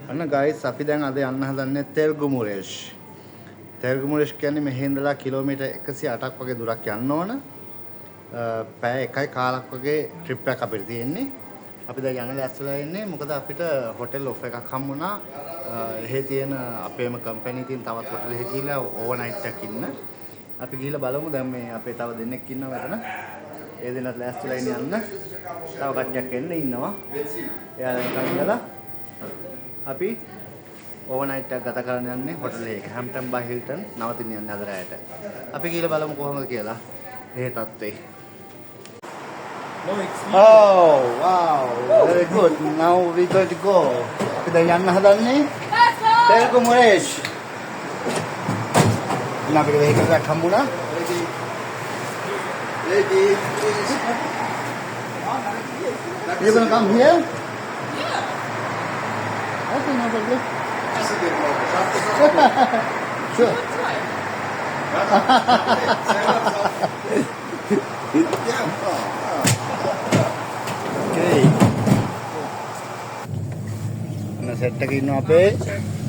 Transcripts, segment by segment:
අන්න ගයිස් අපි දැන් අද යන්න හදන්නේ තෙල්ගුමුරේෂ්. තෙල්ගුමුරේෂ් කියන්නේ මෙහි ඉඳලා කිලෝමීටර් 108ක් වගේ දුරක් යන්න ඕන. පැය 1යි කාලක් වගේ ට්‍රිප් එකක් අපිට තියෙන්නේ. අපි දැන් යන්න ලෑස්තිලා ඉන්නේ මොකද අපිට හොටෙල් ඔෆර් එකක් හම්බුණා. එහෙ තියෙන අපේම කම්පැනි තියෙන තවත් හොටෙල් එකක ගිහලා ඕවර්නයිට් එකක් ඉන්න. අපි ගිහලා බලමු දැන් මේ අපේ තව දෙන්නෙක් ඉන්නවා මෙතන. ඒ දෙන්නත් ලෑස්තිලා ඉන්න යන්න. තව කට්ටියක් එන්න ඉන්නවා. එයාලා ඉඳලා අපි ඕවර්නයිට් එකක් ගත කරන්න යන්නේ හොටෙල් එකක හැම්ප්ටන් බයි හිල්ටන් නවතින්න යන්නේ අද රැයට. අපි ගිහලා බලමු කොහොමද කියලා. මේ තත්ත්වේ. Oh, wow. Very good. Now we going to go. අපි දැන් යන්න හදන්නේ තෙල්ගුමුරේෂ්. අපිට වෙහිකල් එකක් හම්බුණා. Ready. You gonna come here? Yeah. Okay, no problem. Sure. Okay. Ana set එකේ ඉන්නවා අපේ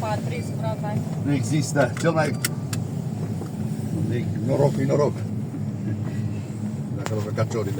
Patrice Braga. não existe. Chama aí. Norok. Daquela que cachorro.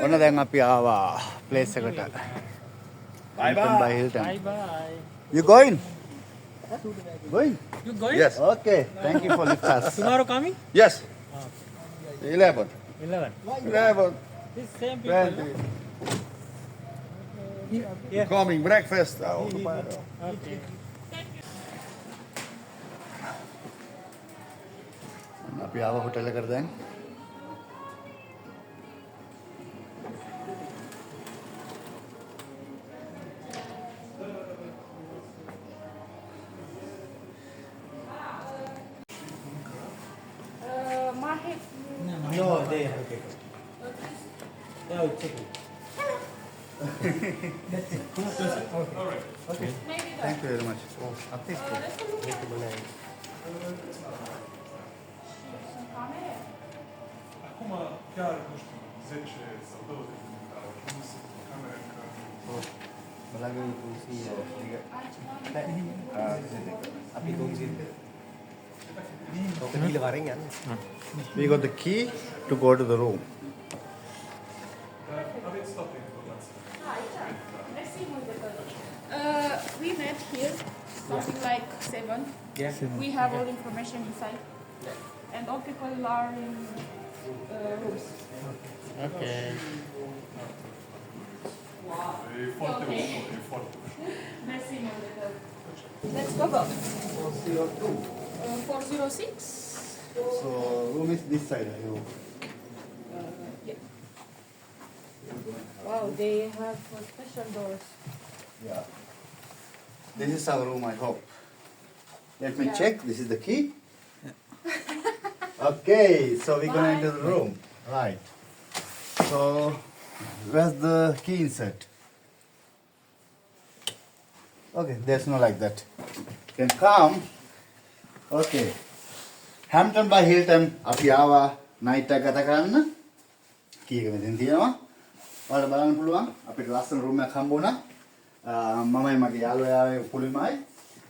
ඔන්න දැන් අපි ආවා ප්ලේස් එකට. Bye Hilton by bye. Hilton. Bye bye. You going? Going? You going? Yes. Okay. Thank you for lift us. Tomorrow coming? Yes. 11. 11. 11. This same people. 20. Yeah. Coming breakfast. Okay. අපි ආව hotel එකට දැන්. Mahit. No, they are okay. Yeah, it's okay. Maybe that. Thank you very much. Apis ko. Acum chiar, nu știu, 10 sau 20 de minute au ajuns camera că Malagay ko siya. Api kong sin. Okay, gila ka rin yan. We got the key to go to the room. aveți toate informații. We met here something like 7. Yeah. We have all information inside. And all people are in rooms. Okay. E foarte Ok. ușor, e foarte ușor. Mersi mult de tot. Let's go. 406. So room is this side. Yeah. Wow, they have special doors. Yeah. This is our room, I hope. Let me Yeah. check. This is the key. Okay, so we're gonna enter the room. Right. So, where's the key insert? Okay, there's no like that. Can come. Okay. Hampton by Hilton අපි ආවා night එක ගත කරන්න. කී එක මෙතන තියෙනවා. ඔයාලට බලන්න පුළුවන් අපිට ලස්සන room එකක් හම්බ වුණා. මමයි මගේ යාළුවාගේ පුලිමයි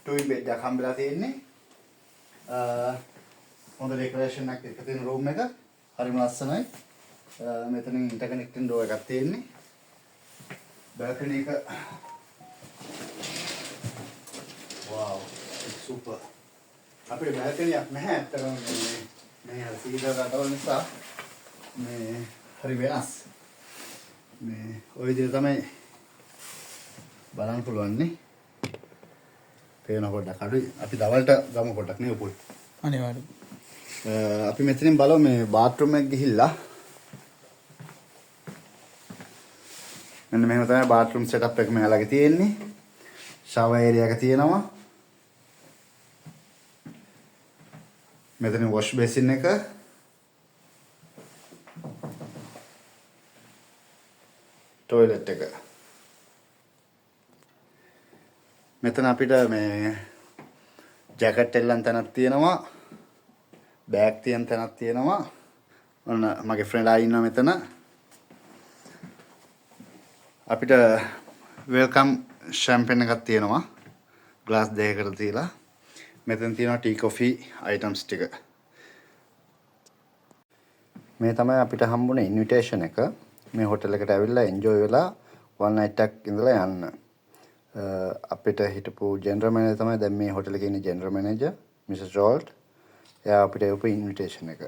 twin bed එකක් හම්බෙලා තියෙන්නේ. හොඳ decoration එකක් එක තියෙන room එක. හරිම ලස්සනයි. මෙතනින් interconnecting door එකක් තියෙන්නේ. balcony එක wow, it's super. අපේ balcony එකක් නැහැ අත්තරම මේ අර සීතල රටවල නිසා මේ හරි වෙනස්. මේ ওই විදිහට තමයි බලන්න පුළුවන් නේ. පේන පොඩ්ඩක් අඩුයි. අපි දවල්ට ගමු පොඩ්ඩක් නේ උපුල්. අනිවාර්යයෙන්. අපි මෙතනින් බලමු මේ bathroom එක ගිහිල්ලා. මෙන්න මෙහෙම තමයි bathroom setup එක මෙයාලගේ තියෙන්නේ. shower area එක තියෙනවා. මෙතන wash basin එක. toilet එක. මෙතන අපිට මේ ජැකට් එල්ලන් තැනක් තියෙනවා. බෑග් තියන තැනක් තියෙනවා. ඔන්න මගේ ෆ්‍රෙන්ඩ් ආ ඉන්නවා මෙතන. අපිට වෙල්කම් ෂැම්පේන් එකක් තියෙනවා. ග්ලාස් දෙකකට තියලා. මෙතන තියෙනවා ටී කොෆි අයිටම්ස් ටික. මේ තමයි අපිට හම්බුනේ ඉන්විටේෂන් එක. මේ හොටෙල් එකට ඇවිල්ලා එන්ජොයි වෙලා one night එකක් ඉඳලා යන්න. අපිට හිටපු ජෙනරල් මැනේජර් තමයි දැන් මේ හොටෙල් එකේ ඉන්නේ ජෙනරල් මැනේජර් මිසස් ජෝල්ට්. එයා අපිට එවපු ඉන්විටේෂන් එක.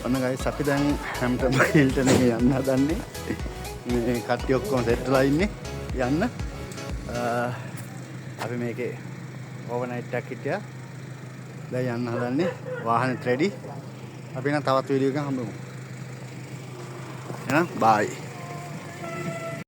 ඔන්න ගයිස් අපි දැන් හැම්ටන් හිල්ටන් එකේ යන්න හදන්නේ. මේ කට්ටිය ඔක්කොම සෙට් වෙලා ඉන්නේ යන්න. අපි මේකේ ඕවර්නයිට් එකක් හිටියා. දැන් යන්න හදන්නේ. වාහනේත් රෙඩි. අපි නම් තවත් වීඩියෝ එකක් හම්බෙමු. එහෙනම් බයි.